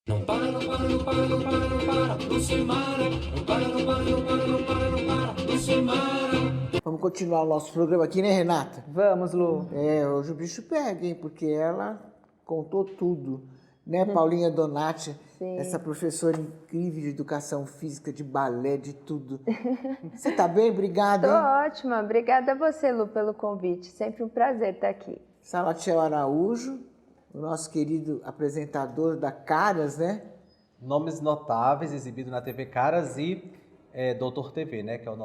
Não para, não para, não para, não para, não para, Lucimara. Não para, não para, não para, não para, não para, Lucimara. Vamos continuar o nosso programa aqui, né, Renata? Vamos, Lu. Hoje o bicho pega, hein? Porque ela contou tudo, né, Paulinha Donati? Sim. Essa professora incrível de educação física, de balé, de tudo. Você tá bem? Obrigada, Tô hein? ótima. Obrigada a você, Lu, pelo convite. Sempre um prazer estar aqui. Salatiel Araújo, o nosso querido apresentador da Caras, né? Nomes notáveis, exibido na TV Caras e Doutor TV, né? Que é o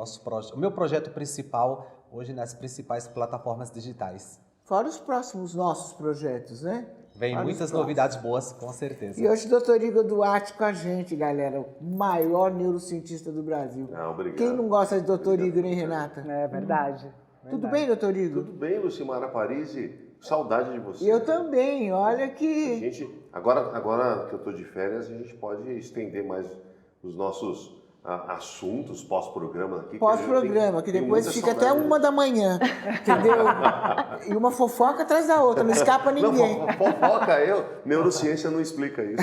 meu projeto principal hoje nas principais plataformas digitais. Fora os próximos nossos projetos, né? Vem Fora os muitas próximos. novidades boas, com certeza. E hoje o doutor Igor Duarte com a gente, galera. O maior neurocientista do Brasil. Obrigado. Quem não gosta de doutor Igor, hein, Renata? É verdade. Tudo bem, doutor Igor? Tudo bem, Lucimara Parisi? Saudade de você. Eu também, olha que... Gente, agora que eu estou de férias, a gente pode estender mais os nossos assuntos pós-programa aqui. Pós-programa, que tem depois muita fica até saudade. 1h da manhã, entendeu? E uma fofoca atrás da outra, não escapa ninguém. Não, fofoca neurociência não explica isso.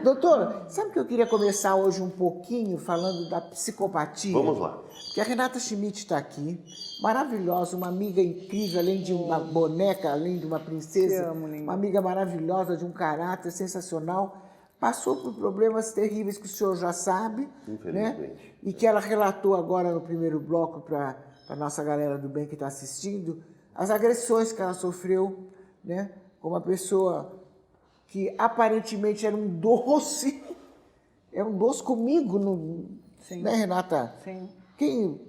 Doutor, sabe que eu queria começar hoje um pouquinho falando da psicopatia? Vamos lá. Porque a Renata Schmidt está aqui, maravilhosa, uma amiga incrível, além de uma boneca, além de uma princesa, Te amo, linda. uma amiga maravilhosa, de um caráter sensacional, passou por problemas terríveis que o senhor já sabe, né? Infelizmente. E que ela relatou agora no primeiro bloco para a nossa galera do bem que está assistindo, as agressões que ela sofreu, né? Com uma pessoa que aparentemente era um doce comigo, Sim. né, Renata? Sim.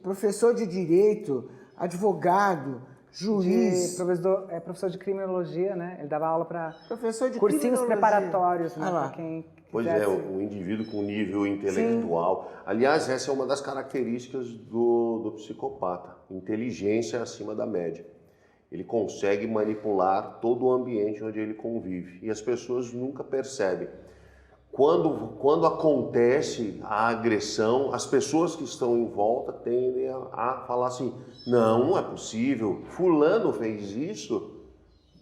Professor de direito, advogado, juiz, Professor de criminologia, né? Ele dava aula para professor de cursinhos criminologia. preparatórios, né? Ah lá. Para quem Pois quisesse. é, um indivíduo com nível intelectual. Aliás, essa é uma das características do psicopata, inteligência acima da média. Ele consegue manipular todo o ambiente onde ele convive e as pessoas nunca percebem. Quando acontece a agressão, as pessoas que estão em volta tendem a falar assim, não é possível, fulano fez isso.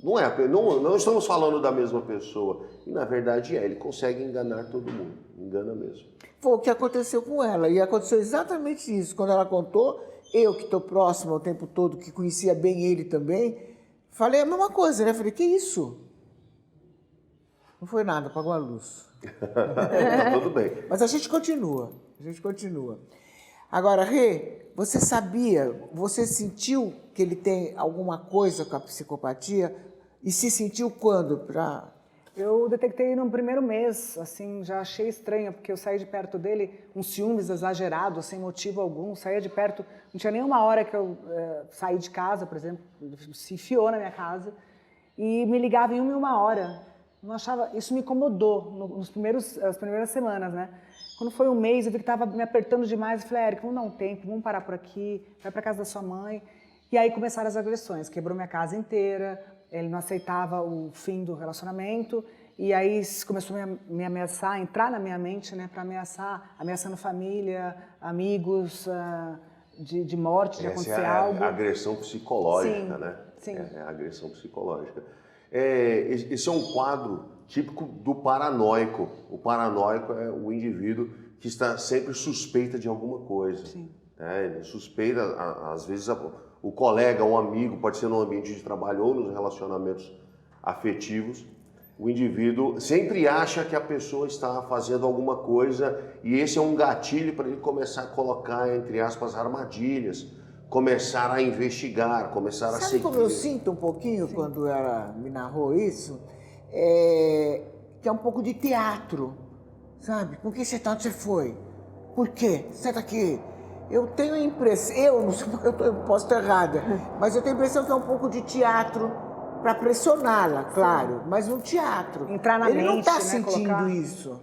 Não estamos falando da mesma pessoa. E na verdade ele consegue enganar todo mundo, engana mesmo. Foi o que aconteceu com ela. E aconteceu exatamente isso. Quando ela contou, eu que estou próximo o tempo todo, que conhecia bem ele também, falei a mesma coisa, né? Falei, que isso? Não foi nada, apagou a luz. Tá tudo bem. Mas a gente continua. Agora, Rê, você sentiu que ele tem alguma coisa com a psicopatia? E se sentiu quando? Eu detectei no primeiro mês, assim, já achei estranho, porque eu saí de perto dele, um ciúmes exagerado, sem motivo algum, saía de perto, não tinha nenhuma hora que eu saí de casa, por exemplo, se enfiou na minha casa, e me ligava em uma hora. Não achava, isso me incomodou as primeiras semanas, né? Quando foi um mês, eu vi que estava me apertando demais, eu falei, Érica, vamos dar um tempo, vamos parar por aqui, vai para casa da sua mãe. E aí começaram as agressões, quebrou minha casa inteira, ele não aceitava o fim do relacionamento, e aí começou a me ameaçar, entrar na minha mente, né, para ameaçando família, amigos, de morte, de acontecer algo. A agressão psicológica, Sim, né? sim. É a agressão psicológica. Esse é um quadro típico do paranoico. O paranoico é o indivíduo que está sempre suspeita de alguma coisa. Sim. Ele suspeita, às vezes, o colega, um amigo, pode ser no ambiente de trabalho ou nos relacionamentos afetivos. O indivíduo sempre acha que a pessoa está fazendo alguma coisa e esse é um gatilho para ele começar a colocar, entre aspas, armadilhas, começar a investigar, começar a Sabe seguir. como eu sinto um pouquinho quando ela me narrou isso? Que é um pouco de teatro, sabe? Com que teatro você foi? Por quê? Senta aqui. Eu tenho a impressão, eu não sei porque eu posso estar errada, mas eu tenho a impressão que é um pouco de teatro para pressioná-la, claro, mas um teatro. Entrar na Ele não mente, está né, sentindo colocar- isso.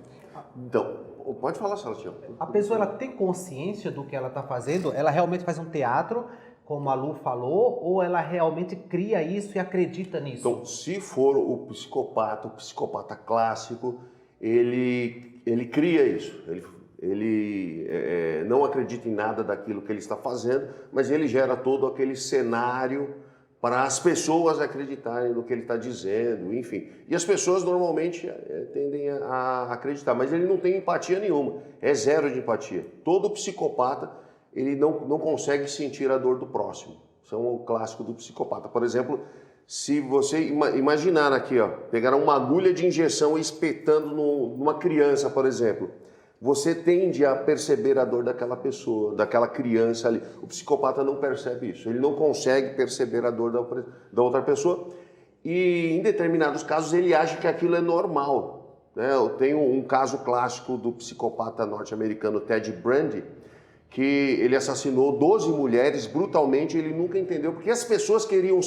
Então, pode falar, Salatiel. A pessoa ela tem consciência do que ela está fazendo? Ela realmente faz um teatro, como a Lu falou, ou ela realmente cria isso e acredita nisso? Então, se for o psicopata clássico, ele cria isso. Ele não acredita em nada daquilo que ele está fazendo, mas ele gera todo aquele cenário para as pessoas acreditarem no que ele está dizendo, enfim. E as pessoas normalmente tendem a acreditar, mas ele não tem empatia nenhuma, é zero de empatia. Todo psicopata, ele não consegue sentir a dor do próximo. Isso é um clássico do psicopata. Por exemplo, se você imaginar aqui, ó, pegar uma agulha de injeção e espetando numa criança, por exemplo, você tende a perceber a dor daquela pessoa, daquela criança ali. O psicopata não percebe isso, ele não consegue perceber a dor da outra pessoa e, em determinados casos, ele acha que aquilo é normal. Né? Eu tenho um caso clássico do psicopata norte-americano Ted Bundy, que ele assassinou 12 mulheres brutalmente, ele nunca entendeu, porque as pessoas queriam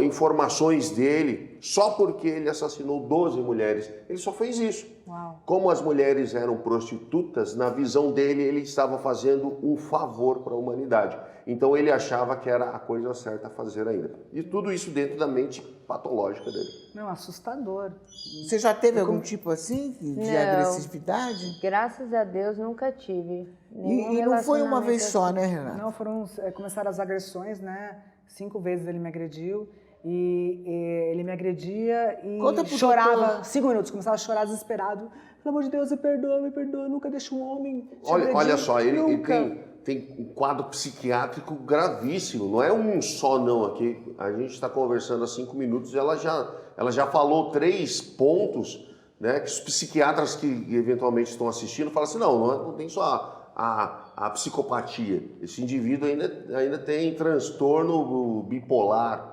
informações dele só porque ele assassinou 12 mulheres. Ele só fez isso. Uau. Como as mulheres eram prostitutas, na visão dele, ele estava fazendo um favor para a humanidade. Então ele achava que era a coisa certa a fazer ainda. E tudo isso dentro da mente patológica dele. Não, assustador. Você já teve algum tipo assim de Não. agressividade? Graças a Deus nunca tive. E não foi uma vez só, né, Renata? Não, começaram as agressões, né? 5 vezes ele me agrediu. E ele me agredia e Conta pro chorava, doutor. 5 minutos, começava a chorar desesperado. Pelo amor de Deus, me perdoa, nunca deixa um homem te agredir, Olha só, ele nunca. tem um quadro psiquiátrico gravíssimo, não é um só não aqui. A gente está conversando há 5 minutos e ela já falou 3 pontos, né, que os psiquiatras que eventualmente estão assistindo falam assim, não tem só a psicopatia. Esse indivíduo ainda tem transtorno bipolar.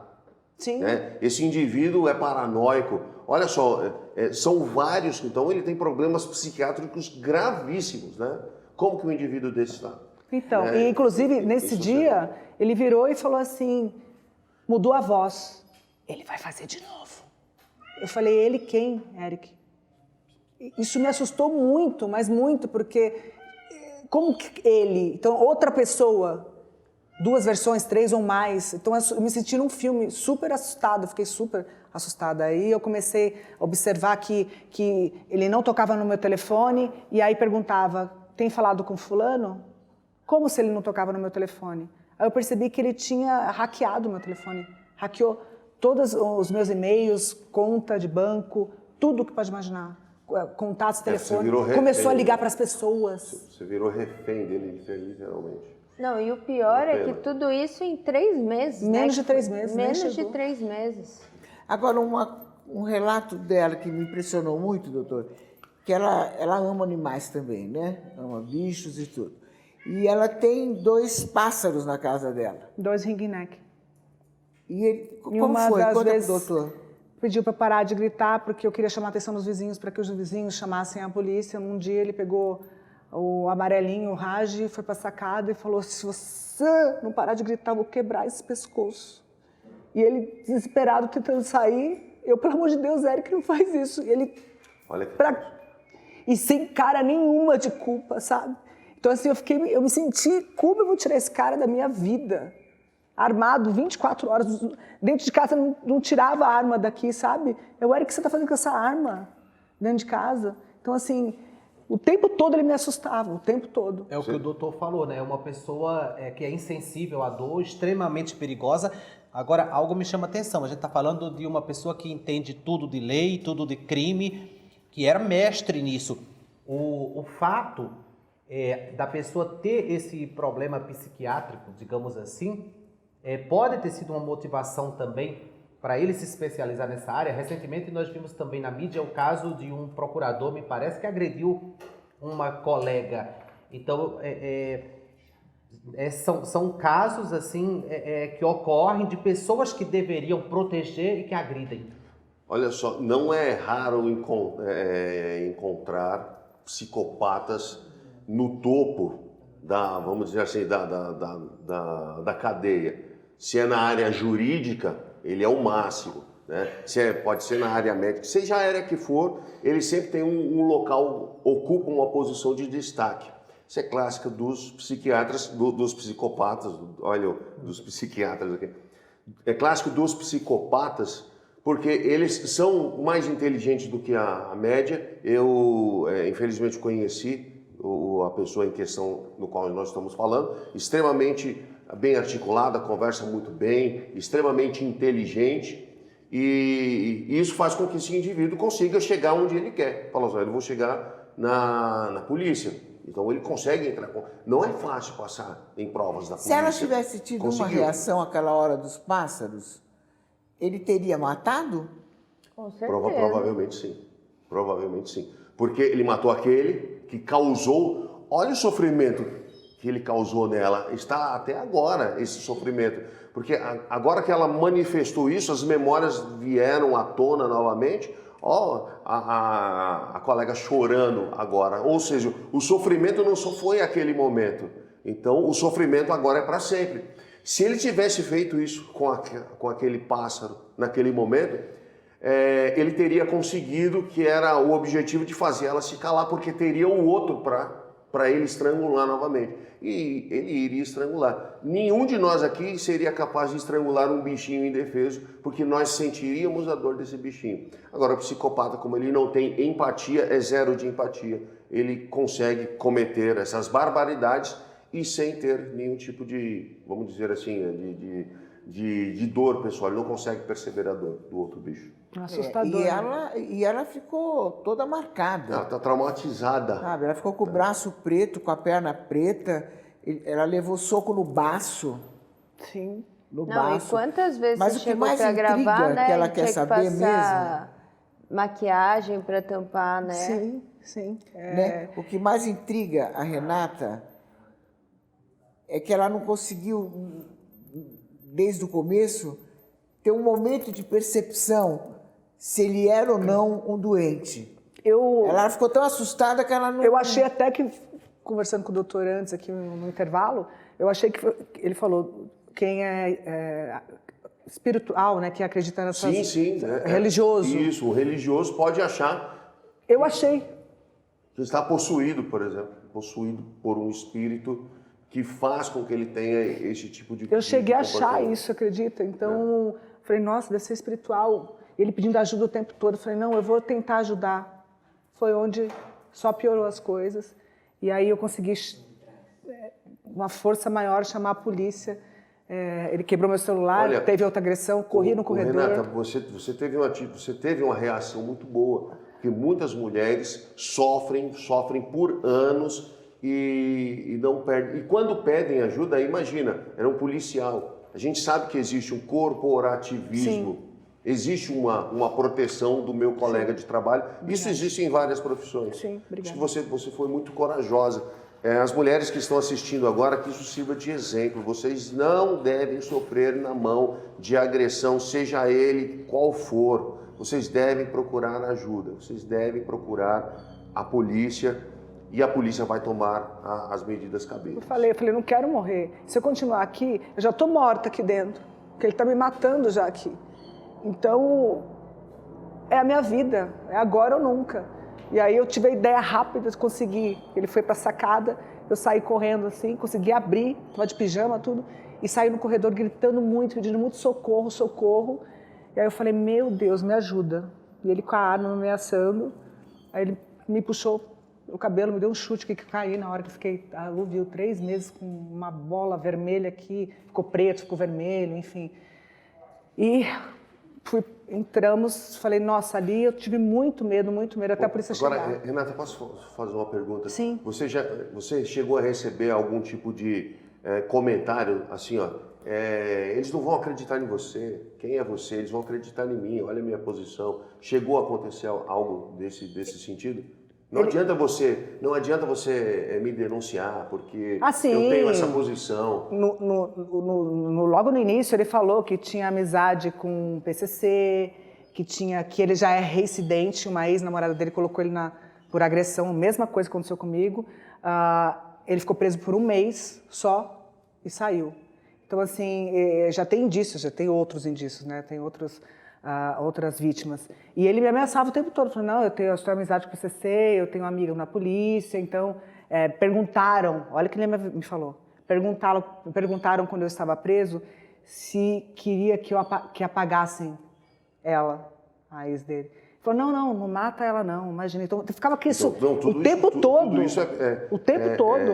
Sim. Né? Esse indivíduo é paranoico. Olha só, são vários, então ele tem problemas psiquiátricos gravíssimos, né? Como que um indivíduo desse está? Então, e inclusive nesse dia, ele virou e falou assim, mudou a voz. Ele vai fazer de novo. Eu falei, ele quem, Eric? Isso me assustou muito, mas muito, porque como que ele, então outra pessoa, 2 versões, 3 ou mais, então eu me senti num filme super assustada, fiquei super assustada. Aí eu comecei a observar que ele não tocava no meu telefone e aí perguntava, tem falado com fulano? Como se ele não tocava no meu telefone? Aí eu percebi que ele tinha hackeado o meu telefone, hackeou todos os meus e-mails, conta de banco, tudo que pode imaginar. Contatos, telefone, começou a ligar para as pessoas. Você virou refém dele, literalmente. Não, e o pior é que tudo isso em 3 meses, Menos né? de 3 meses, nem Menos de chegou. 3 meses. Agora, um relato dela que me impressionou muito, doutor, que ela ama animais também, né? Ama bichos e tudo. E ela tem 2 pássaros na casa dela. 2 ringneck. E ele, como uma foi? das Conta vezes- pro doutor. Pediu para parar de gritar porque eu queria chamar a atenção dos vizinhos para que os vizinhos chamassem a polícia. Um dia ele pegou o amarelinho, o Raj, foi para a sacada e falou, se você não parar de gritar, eu vou quebrar esse pescoço. E ele, desesperado, tentando sair, eu, pelo amor de Deus, Eric, não faz isso. E ele, Olha que e sem cara nenhuma de culpa, sabe? Então assim, eu me senti, como eu vou tirar esse cara da minha vida? Armado 24 horas, dentro de casa, não tirava a arma daqui, sabe? Eu, Eric, o que você está fazendo com essa arma dentro de casa? Então assim, o tempo todo ele me assustava, o tempo todo. É o que o doutor falou, né? Uma pessoa que é insensível à dor, extremamente perigosa. Agora, algo me chama atenção. A gente está falando de uma pessoa que entende tudo de lei, tudo de crime, que era mestre nisso. O fato da pessoa ter esse problema psiquiátrico, digamos assim, pode ter sido uma motivação também para ele se especializar nessa área. Recentemente nós vimos também na mídia o caso de um procurador, me parece, que agrediu uma colega. Então, são casos assim que ocorrem de pessoas que deveriam proteger e que agridem. Olha só, não é raro encontrar psicopatas no topo vamos dizer assim, da cadeia. Se é na área jurídica, ele é o máximo, né? Pode ser na área médica, seja a área que for, ele sempre tem um local, ocupa uma posição de destaque. Isso é clássico dos psiquiatras, dos psicopatas, olha, dos psiquiatras aqui. É clássico dos psicopatas, porque eles são mais inteligentes do que a média. Eu, infelizmente, conheci a pessoa em questão no qual nós estamos falando, extremamente bem articulada, conversa muito bem, extremamente inteligente. E isso faz com que esse indivíduo consiga chegar onde ele quer. Fala assim, eu vou chegar na polícia. Então ele consegue entrar. Não é fácil passar em provas da polícia. Se ela tivesse tido uma reação àquela hora dos pássaros, ele teria matado? Com certeza. Provavelmente sim. Provavelmente sim. Porque ele matou aquele que causou. Olha o sofrimento que ele causou nela. Está até agora esse sofrimento. Porque agora que ela manifestou isso, as memórias vieram à tona novamente. Ó, a colega chorando agora. Ou seja, o sofrimento não só foi aquele momento. Então, o sofrimento agora é para sempre. Se ele tivesse feito isso com aquele pássaro naquele momento, ele teria conseguido, que era o objetivo de fazer ela se calar, porque teria o outro para ele estrangular novamente. E ele iria estrangular. Nenhum de nós aqui seria capaz de estrangular um bichinho indefeso, porque nós sentiríamos a dor desse bichinho. Agora, o psicopata, como ele não tem empatia, é zero de empatia. Ele consegue cometer essas barbaridades e sem ter nenhum tipo de, vamos dizer assim, de dor pessoal. Ele não consegue perceber a dor do outro bicho. Assustador. E ela ficou toda marcada. Ela está traumatizada. Sabe? Ela ficou com o braço preto, com a perna preta. Ela levou soco no baço. Sim. No Não, baço. e quantas vezes Mas você o que chegou mais pra intriga, gravar, né? que ela e quer tinha que saber passar maquiagem pra tampar, né? Sim, sim. Né? O que mais intriga a Renata é que ela não conseguiu, desde o começo, ter um momento de percepção se ele era ou não um doente. Ela ficou tão assustada que ela não... Eu achei até que, conversando com o doutor antes aqui no intervalo, eu achei que ele falou quem é espiritual, né, que acredita nessas... Sim. Religioso. Isso, o religioso pode achar... Eu achei. Que está possuído, por exemplo, possuído por um espírito que faz com que ele tenha esse tipo de... Eu cheguei a achar isso, acredita? Então, falei, nossa, deve ser espiritual. Ele pedindo ajuda o tempo todo. Eu falei, não, eu vou tentar ajudar. Foi onde só piorou as coisas. E aí eu consegui, uma força maior, chamar a polícia. Ele quebrou meu celular, Olha, teve outra agressão, corri no corredor. Renata, você teve uma reação muito boa, porque muitas mulheres sofrem por anos e não perdem. E quando pedem ajuda, imagina, era um policial. A gente sabe que existe um corporativismo. Sim. Existe uma proteção do meu colega de trabalho. Isso existe em várias profissões. Sim, obrigada. Você foi muito corajosa. As mulheres que estão assistindo agora, que isso sirva de exemplo. Vocês não devem sofrer na mão de agressão, seja ele qual for. Vocês devem procurar ajuda. Vocês devem procurar a polícia e a polícia vai tomar as medidas cabíveis. Eu falei, não quero morrer. Se eu continuar aqui, eu já estou morta aqui dentro. Porque ele está me matando já aqui. Então, é a minha vida, é agora ou nunca. E aí eu tive a ideia rápida de conseguir. Ele foi para a sacada, eu saí correndo assim, consegui abrir, estava de pijama, tudo, e saí no corredor gritando muito, pedindo muito socorro, socorro. E aí eu falei, meu Deus, me ajuda. E ele com a arma me ameaçando, aí ele me puxou o cabelo, me deu um chute que caí na hora que eu fiquei aluvio 3 meses com uma bola vermelha aqui, ficou preto, ficou vermelho, enfim. E... entramos, falei, nossa, ali eu tive muito medo, até a polícia chegar. Agora, Renata, posso fazer uma pergunta? Sim. Você chegou a receber algum tipo de comentário, assim, ó, eles não vão acreditar em você, quem é você? Eles vão acreditar em mim, olha a minha posição. Chegou a acontecer algo desse sentido? Não adianta você me denunciar, porque eu tenho essa posição. Logo no início ele falou que tinha amizade com o PCC, que ele já é reincidente, uma ex-namorada dele colocou ele por agressão, a mesma coisa que aconteceu comigo. Ele ficou preso por 1 mês só e saiu. Então, assim, já tem indícios, já tem outros indícios, né? Tem outras vítimas. E ele me ameaçava o tempo todo, falando, não, eu tenho amizade com o PCC, eu tenho amigo na polícia, então perguntaram, olha o que ele me falou, perguntaram quando eu estava preso se queria que apagassem ela, a ex dele. Ele falou, não mata ela não, imagina. Então ficava aqui o tempo todo. Tudo isso o tempo todo.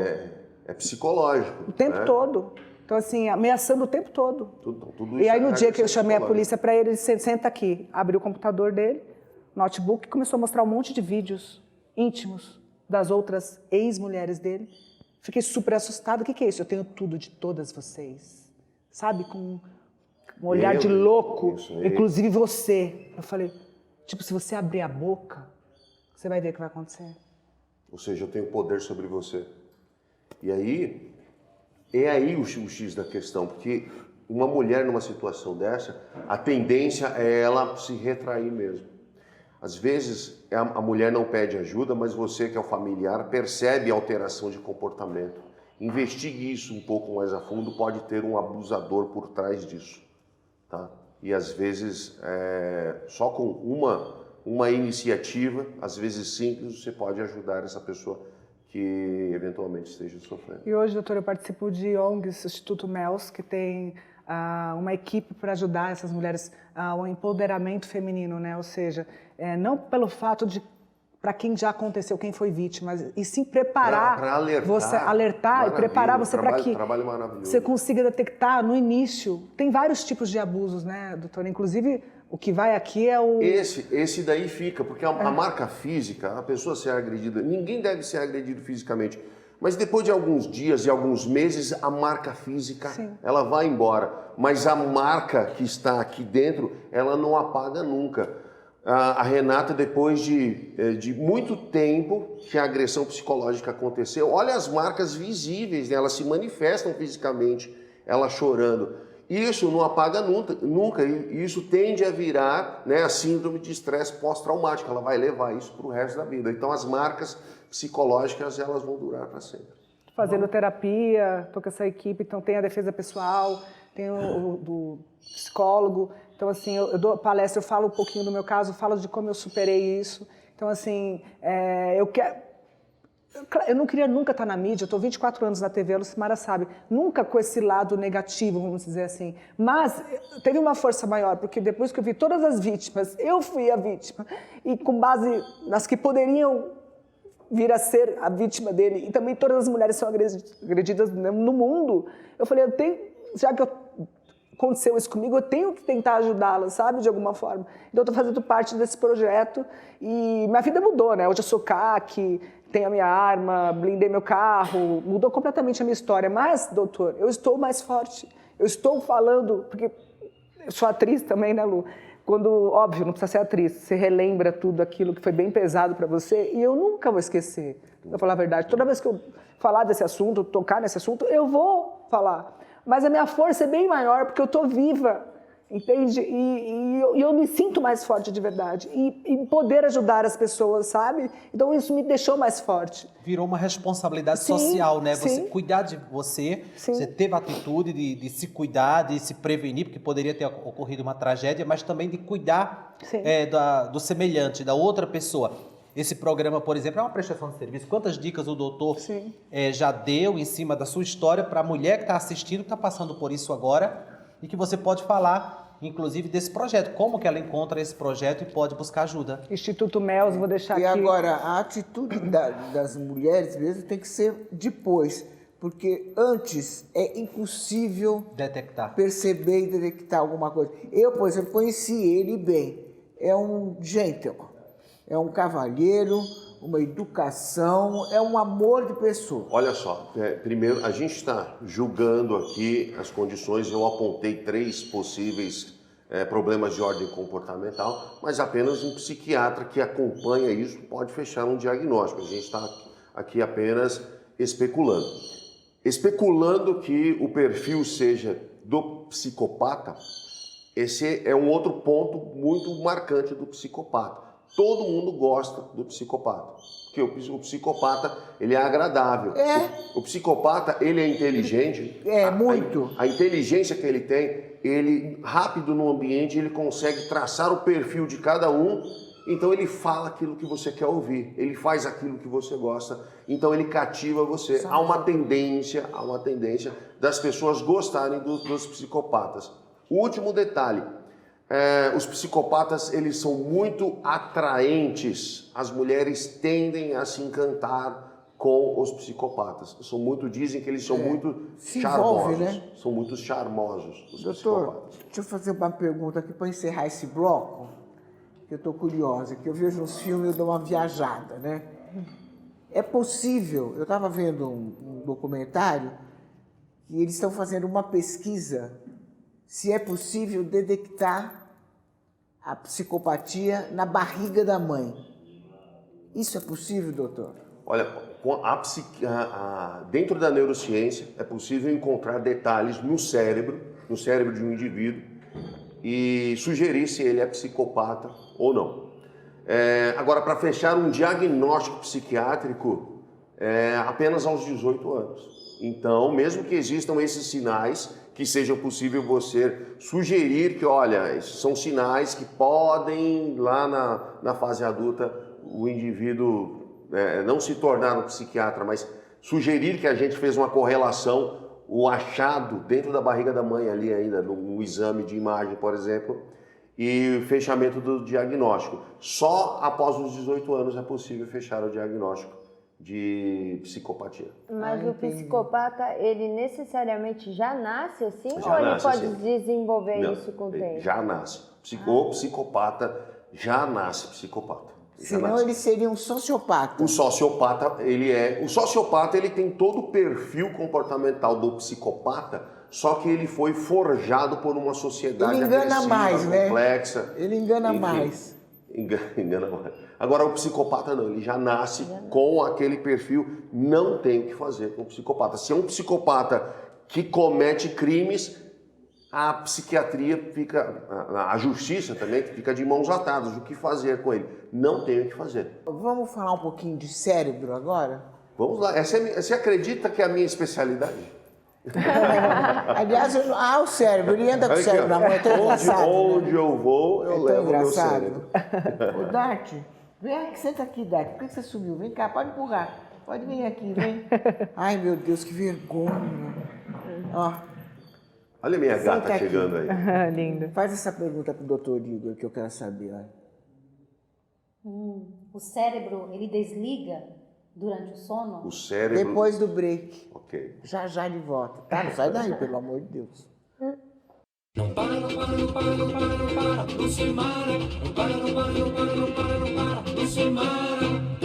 É psicológico. O tempo todo. Então, assim, ameaçando o tempo todo. Tudo E isso aí, no é dia que eu agressão chamei a psicológica. polícia para ele disse, senta aqui. Abriu o computador dele, notebook, e começou a mostrar um monte de vídeos íntimos das outras ex-mulheres dele. Fiquei super assustada. O que é isso? Eu tenho tudo de todas vocês. Sabe? Com um olhar de louco. Isso aí. Inclusive você. Eu falei, tipo, se você abrir a boca, você vai ver o que vai acontecer. Ou seja, eu tenho poder sobre você. E aí, é aí o X da questão, porque uma mulher numa situação dessa, a tendência é ela se retrair mesmo. Às vezes, a mulher não pede ajuda, mas você que é o familiar percebe a alteração de comportamento. Investigue isso um pouco mais a fundo, pode ter um abusador por trás disso. Tá? E às vezes, só com uma iniciativa, às vezes simples, você pode ajudar essa pessoa que eventualmente esteja sofrendo. E hoje, doutor, eu participo de ONGs, Instituto MELS, que tem uma equipe para ajudar essas mulheres ao empoderamento feminino, né? Ou seja, não pelo fato de para quem já aconteceu, quem foi vítima, e sim preparar, Pra alertar, você alertar e maravilha, preparar você para que trabalho maravilhoso. você consiga detectar no início. Tem vários tipos de abusos, né, doutor? Inclusive, o que vai aqui é o... Esse daí fica, porque a marca física, a pessoa ser agredida, ninguém deve ser agredido fisicamente, mas depois de alguns dias e alguns meses, a marca física, Sim. ela vai embora, mas a marca que está aqui dentro, ela não apaga nunca. A Renata, depois de muito tempo que a agressão psicológica aconteceu, olha as marcas visíveis, né? Elas se manifestam fisicamente, ela chorando. Isso não apaga nunca. E isso tende a virar, né, a síndrome de estresse pós-traumático. Ela vai levar isso para o resto da vida. Então as marcas psicológicas, elas vão durar para sempre. Fazendo terapia, tô com essa equipe, então tem a defesa pessoal, tem o psicólogo. Então, assim, eu dou palestra, eu falo um pouquinho do meu caso, falo de como eu superei isso. Então, assim, eu não queria nunca estar na mídia, eu estou 24 anos na TV, a Lucimara sabe, nunca com esse lado negativo, vamos dizer assim. Mas teve uma força maior, porque depois que eu vi todas as vítimas, eu fui a vítima. E com base nas que poderiam vir a ser a vítima dele, e também todas as mulheres são agredidas no mundo, eu falei, já que aconteceu isso comigo, eu tenho que tentar ajudá-las, sabe, de alguma forma. Então, eu estou fazendo parte desse projeto e minha vida mudou, né? Hoje eu sou CAC, tenho a minha arma, blindei meu carro, mudou completamente a minha história. Mas, doutor, eu estou mais forte. Eu estou falando, porque eu sou atriz também, né, Lu? Quando, óbvio, não precisa ser atriz, você relembra tudo aquilo que foi bem pesado para você e eu nunca vou esquecer, pra falar a verdade. Toda vez que eu falar desse assunto, tocar nesse assunto, eu vou falar. Mas a minha força é bem maior porque eu estou viva, entende? E eu me sinto mais forte de verdade. E poder ajudar as pessoas, sabe? Então isso me deixou mais forte. Virou uma responsabilidade Sim, social, né? Você sim. cuidar de você, Sim. você teve a atitude de se cuidar, de se prevenir, porque poderia ter ocorrido uma tragédia, mas também de cuidar Sim. do semelhante, da outra pessoa. Esse programa, por exemplo, é uma prestação de serviço. Quantas dicas o doutor já deu em cima da sua história para a mulher que está assistindo, que está passando por isso agora, e que você pode falar, inclusive, desse projeto. Como que ela encontra esse projeto e pode buscar ajuda. Instituto MELS, vou deixar E aqui. agora, a atitude das mulheres mesmo tem que ser depois, porque antes é impossível Detectar. perceber e detectar alguma coisa. Eu, por exemplo, conheci ele bem. É um gentleman, é um cavalheiro, uma educação, é um amor de pessoa. Olha só, primeiro, a gente está julgando aqui as condições, eu apontei 3 possíveis problemas de ordem comportamental, mas apenas um psiquiatra que acompanha isso pode fechar um diagnóstico. A gente está aqui apenas especulando. Especulando que o perfil seja do psicopata, esse é um outro ponto muito marcante do psicopata. Todo mundo gosta do psicopata, porque o psicopata, ele é agradável. O psicopata, ele é inteligente. Muito. A inteligência que ele tem, ele rápido no ambiente, ele consegue traçar o perfil de cada um, então ele fala aquilo que você quer ouvir, ele faz aquilo que você gosta, então ele cativa você. Há uma tendência das pessoas gostarem dos psicopatas. O último detalhe. Os psicopatas, eles são muito atraentes. As mulheres tendem a se encantar com os psicopatas. Dizem que eles são muito Se charmosos. envolve, né? São muito charmosos, os Doutor, psicopatas. deixa eu fazer uma pergunta aqui para encerrar esse bloco, que eu estou curiosa, que eu vejo uns filmes e eu dou uma viajada, né? É possível, eu estava vendo um documentário que eles estão fazendo uma pesquisa se é possível detectar a psicopatia na barriga da mãe. Isso é possível, doutor? Olha, dentro da neurociência é possível encontrar detalhes no cérebro de um indivíduo e sugerir se ele é psicopata ou não. Agora, para fechar um diagnóstico psiquiátrico, apenas aos 18 anos. Então, mesmo que existam esses sinais, que seja possível você sugerir que, olha, esses são sinais que podem, lá na fase adulta, o indivíduo não se tornar um psiquiatra, mas sugerir que a gente fez uma correlação, o achado dentro da barriga da mãe ali ainda, no exame de imagem, por exemplo, e o fechamento do diagnóstico. Só após os 18 anos é possível fechar o diagnóstico de psicopatia. Mas o psicopata, ele necessariamente já nasce assim? Já ou ele nasce pode assim. desenvolver Não, isso com o ele tempo? já nasce. O psicopata já nasce psicopata. Já Senão nasce. ele seria um sociopata. O sociopata, ele tem todo o perfil comportamental do psicopata, só que ele foi forjado por uma sociedade Ele engana agressiva, mais, né? complexa. Ele engana Enfim, mais. Engana mais. Agora, o psicopata não, ele já nasce com aquele perfil, não tem o que fazer com o psicopata. Se é um psicopata que comete crimes, a psiquiatria a justiça também fica de mãos atadas. O que fazer com ele? Não tem o que fazer. Vamos falar um pouquinho de cérebro agora? Vamos lá. Você acredita que é a minha especialidade? Aliás, o cérebro, ele anda com o cérebro na mão, é tão engraçado. Onde né? eu vou, eu É tão levo meu engraçado. cérebro. Ô, Dart, vem aqui, senta aqui, Dart. Por que você sumiu? Vem cá, pode empurrar. Pode vir aqui, vem. Ai, meu Deus, que vergonha. Ó, Olha a minha Senta gata aqui. chegando aí. Lindo. faz essa pergunta pro doutor Igor, que eu quero saber. Olha. O cérebro, ele desliga durante o sono? O cérebro... Depois do break. Ok. Já ele volta. Tá? Não sai daí, pelo amor de Deus. Não para, não para, não para, não para, não para, Lucimara. Não para, não para, não para, não para, não para, Lucimara.